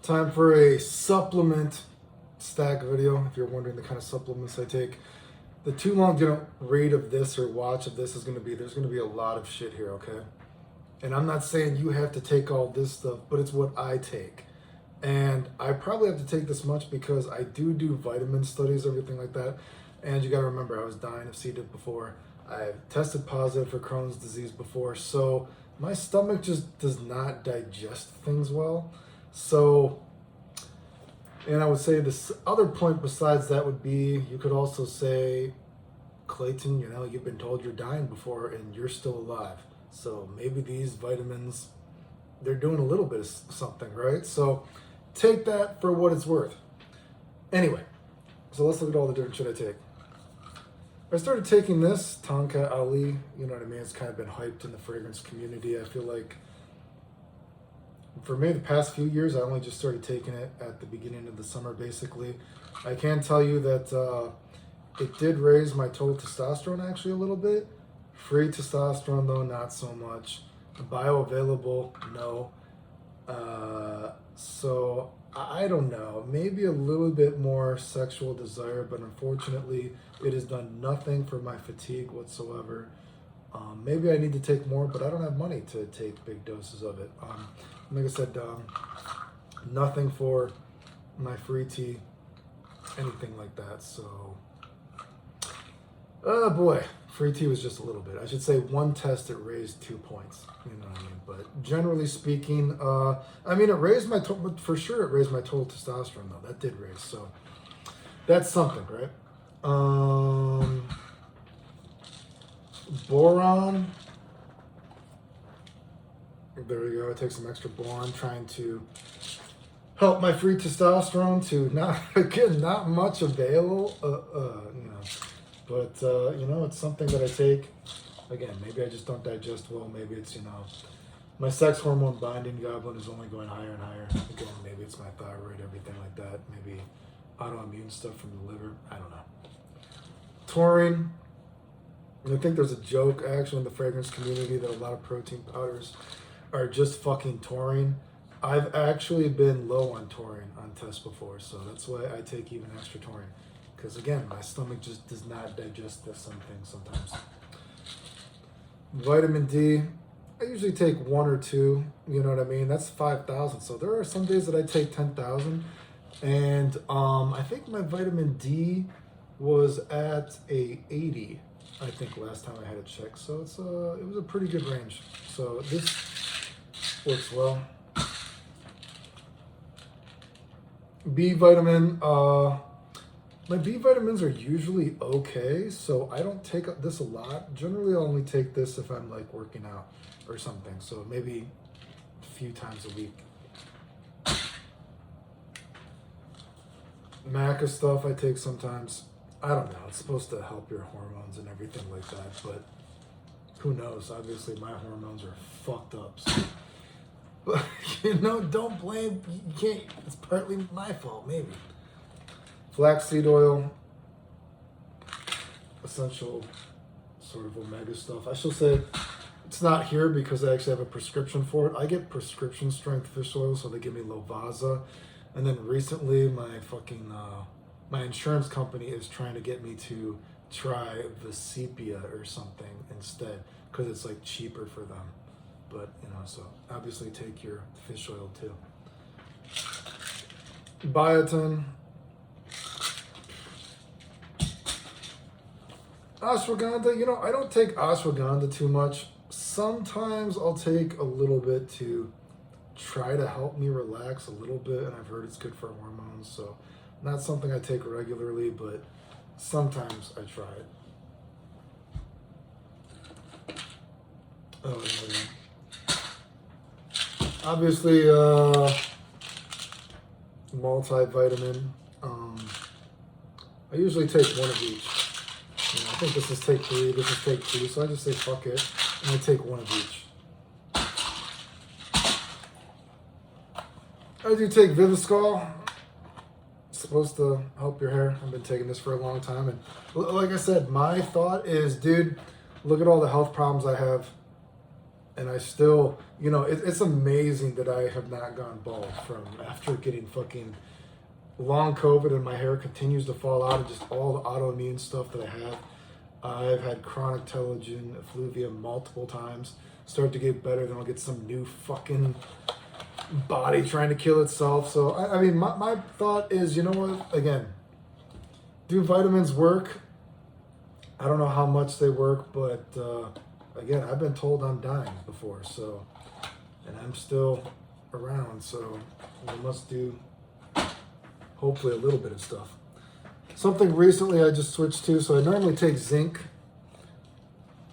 Time for a supplement stack video. If you're wondering the kind of supplements I take, the too long read of this or watch of this is going to be, there's going to be a lot of shit here, okay? And I'm not saying you have to take all this stuff, but it's what I take. And I probably have to take this much because I do vitamin studies, everything like that. And you got to remember, I was dying of c-diff before. I've tested positive for Crohn's disease before. So my stomach just does not digest things well. So, and I would say this other point besides that would be, you could also say, Clayton, you know, you've been told you're dying before and you're still alive. So maybe these vitamins, they're doing a little bit of something, right? So take that for what it's worth. Anyway, so let's look at all the different shit I take. I started taking this, Tongkat Ali, you know what I mean? It's kind of been hyped in the fragrance community. I feel like for me, the past few years, I only just started taking it at the beginning of the summer, basically. I can tell you that it did raise my total testosterone actually a little bit. Free testosterone, though, not so much. Bioavailable, no. So I don't know, maybe a little bit more sexual desire, but unfortunately it has done nothing for my fatigue whatsoever. Maybe I need to take more, but I don't have money to take big doses of it. Like I said, nothing for my free tea, anything like that. So, oh boy, free tea was just a little bit. I should say one test, it raised 2 points. You know what I mean? But generally speaking, I mean, it raised my total, for sure it raised my total testosterone though. That did raise, so that's something, right? Boron. There we go. I take some extra boron, trying to help my free testosterone to not much avail, you know. But you know, it's something that I take. Again, maybe I just don't digest well. Maybe it's, you know, my sex hormone binding goblin is only going higher and higher. Again, maybe it's my thyroid, everything like that. Maybe autoimmune stuff from the liver. I don't know. Taurine. I think there's a joke actually in the fragrance community that a lot of protein powders are just fucking taurine. I've actually been low on taurine on tests before, so that's why I take even extra taurine. Because again, my stomach just does not digest some things sometimes. Vitamin D, I usually take 1 or 2, you know what I mean? That's 5,000. So there are some days that I take 10,000. And I think my vitamin D was at a 80, I think last time I had it checked. So it's it was a pretty good range. So this works well. B vitamin, my B vitamins are usually okay, so I don't take this a lot. Generally, I'll only take this if I'm like working out or something. So maybe a few times a week. Maca stuff I take sometimes. I don't know. It's supposed to help your hormones and everything like that, but who knows? Obviously, my hormones are fucked up. So. But, you know, don't blame. You can't. It's partly my fault, maybe. Flaxseed oil, essential sort of omega stuff. I should say it's not here because I actually have a prescription for it. I get prescription strength fish oil, so they give me Lovaza. And then recently, my fucking my insurance company is trying to get me to try Vesipia or something instead because it's like cheaper for them. But you know, so obviously take your fish oil too. Biotin. Ashwaganda, you know, I don't take ashwaganda too much. Sometimes I'll take a little bit to try to help me relax a little bit, and I've heard it's good for hormones, so not something I take regularly, but sometimes I try it. Oh, yeah. Obviously, multivitamin. I usually take one of each. You know, I think this is take 3, this is take 2, so I just say fuck it, and I take one of each. I do take viviscal. It's supposed to help your hair. I've been taking this for a long time, and like I said, my thought is, dude, look at all the health problems I have. And I still, you know, it's amazing that I have not gone bald from after getting fucking long COVID and my hair continues to fall out and just all the autoimmune stuff that I have. I've had chronic telogen effluvium multiple times. Start to get better, then I'll get some new fucking body trying to kill itself. So, I mean, my thought is, you know what? Again, do vitamins work? I don't know how much they work, but again, I've been told I'm dying before, so, and I'm still around, so we must do hopefully a little bit of stuff. Something recently I just switched to, so I normally take zinc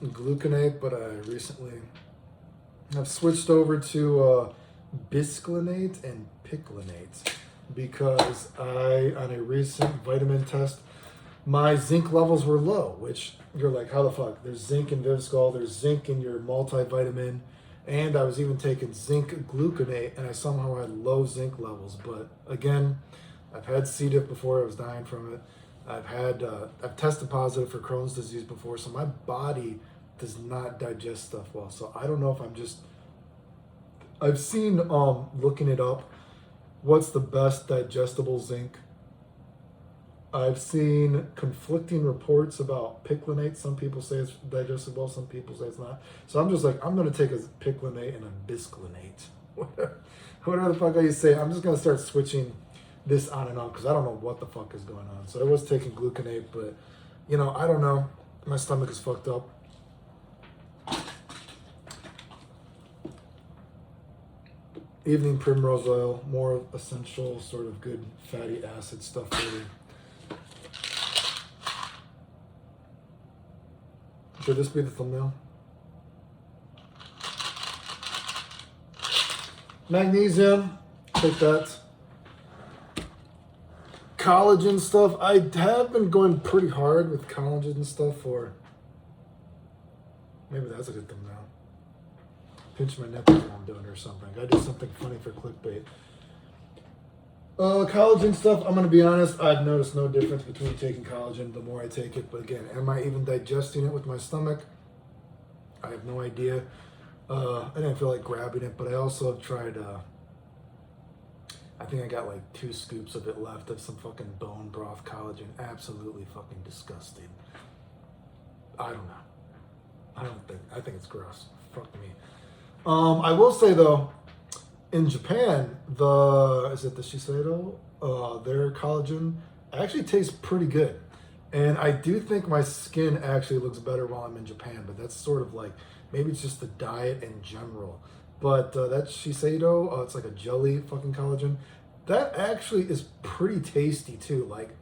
and gluconate, but I recently have switched over to bisglycinate and picolinate because on a recent vitamin test, my zinc levels were low, which you're like, how the fuck? There's zinc in viviscal, there's zinc in your multivitamin, and I was even taking zinc gluconate, and I somehow had low zinc levels. But again, I've had c-diff before, I was dying from it. I've tested positive for Crohn's disease before, so my body does not digest stuff well. So I don't know if I've seen, looking it up, what's the best digestible zinc. I've seen conflicting reports about picolinate. Some people say it's digestible, some people say it's not. So I'm just like, I'm going to take a picolinate and a bisglycinate. Whatever the fuck I say. I'm just going to start switching this on and on because I don't know what the fuck is going on. So I was taking gluconate, but, you know, I don't know. My stomach is fucked up. Evening primrose oil, more essential, sort of good fatty acid stuff really. Should this be the thumbnail? Magnesium, take that. Collagen stuff. I have been going pretty hard with collagen and stuff for, maybe that's a good thumbnail. Pinch my nipples while I'm doing it or something. I do something funny for clickbait. Collagen stuff, I'm going to be honest, I've noticed no difference between taking collagen the more I take it. But again, am I even digesting it with my stomach? I have no idea. I didn't feel like grabbing it, but I also have tried, I think I got like 2 scoops of it left of some fucking bone broth collagen. Absolutely fucking disgusting. I don't know. I think it's gross. Fuck me. I will say though, in Japan, is it the Shiseido? Their collagen actually tastes pretty good. And I do think my skin actually looks better while I'm in Japan, but that's sort of like, maybe it's just the diet in general. But that Shiseido, it's like a jelly fucking collagen. That actually is pretty tasty too. Like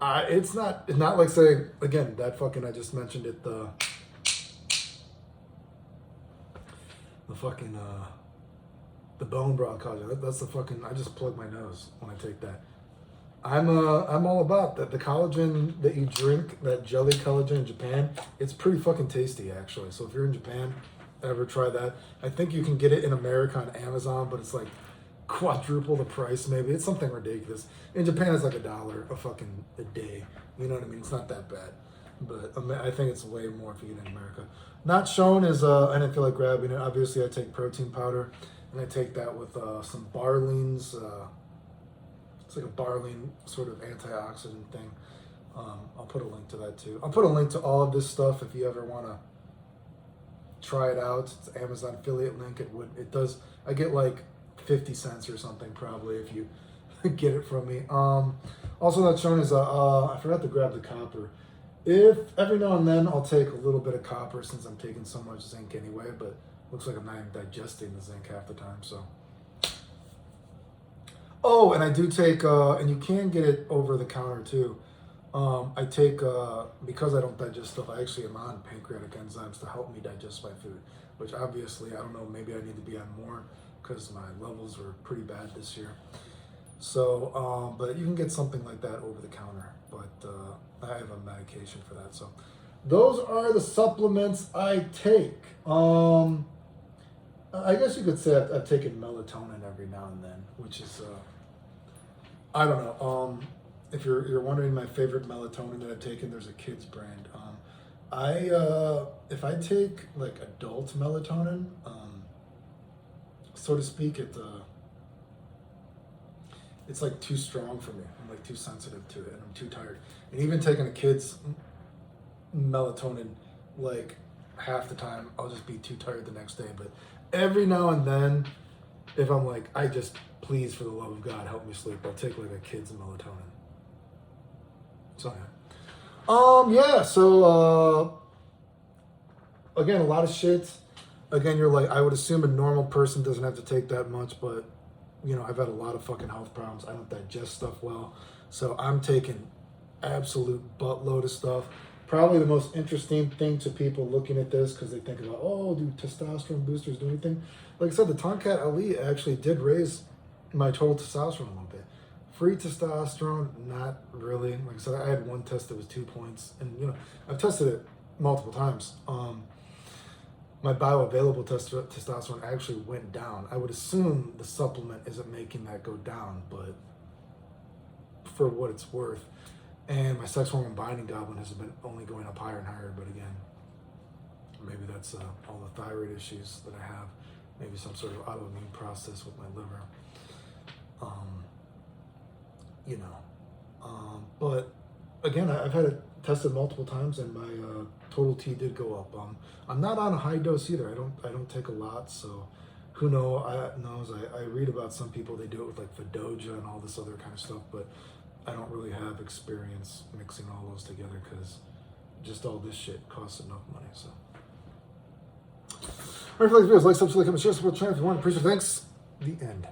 it's not like saying, again, that fucking, I just mentioned it, the fucking, the bone broth collagen. That's the fucking, I just plug my nose when I take that. I'm all about that. The collagen that you drink, that jelly collagen in Japan, it's pretty fucking tasty actually. So if you're in Japan, ever try that. I think you can get it in America on Amazon, but it's like quadruple the price maybe. It's something ridiculous. In Japan, it's like $1 a day. You know what I mean? It's not that bad. But I think it's way more if you get it in America. Not shown is, I didn't feel like grabbing it. Obviously, I take protein powder, and I take that with some Barleans. It's like a Barlean sort of antioxidant thing. I'll put a link to that too. I'll put a link to all of this stuff if you ever want to try it out. It's an Amazon affiliate link. It does. I get like 50 cents or something probably if you get it from me. Also not shown is I forgot to grab the copper. If every now and then I'll take a little bit of copper since I'm taking so much zinc anyway, but looks like I'm not even digesting the zinc half the time. So. Oh, and I do take, and you can get it over the counter too. I take, because I don't digest stuff, I actually am on pancreatic enzymes to help me digest my food, which obviously, I don't know, maybe I need to be on more because my levels were pretty bad this year. So, but you can get something like that over the counter, but I have a medication for that. So those are the supplements I take. I guess you could say I've taken melatonin every now and then, which is, I don't know. If you're wondering my favorite melatonin that I've taken, there's a kid's brand. If I take like adult melatonin, so to speak, it's like too strong for me. I'm like too sensitive to it, and I'm too tired. And even taking a kid's melatonin, like half the time, I'll just be too tired the next day. But every now and then, if I'm like, please, for the love of God, help me sleep, I'll take like a kid's melatonin. So yeah. So again, a lot of shit. Again, you're like, I would assume a normal person doesn't have to take that much, but you know, I've had a lot of fucking health problems. I don't digest stuff well. So I'm taking absolute buttload of stuff. Probably the most interesting thing to people looking at this, because they think about, oh, do testosterone boosters do anything? Like I said, the Tongkat Ali actually did raise my total testosterone a little bit. Free testosterone, not really. Like I said, I had one test that was 2 points. And, you know, I've tested it multiple times. My bioavailable testosterone actually went down. I would assume the supplement isn't making that go down, but for what it's worth. And my sex hormone binding globulin has been only going up higher and higher, but again, maybe that's all the thyroid issues that I have, maybe some sort of autoimmune process with my liver. You know, but again, I've had it tested multiple times, and my total T did go up. I'm not on a high dose either. I don't take a lot, so who knows? I read about some people, they do it with like Vidoja and all this other kind of stuff, but I don't really have experience mixing all those together because just all this shit costs enough money. So, all right, for videos, like, subscribe, comment, share, support the channel if you want. Appreciate it. Thanks. The end.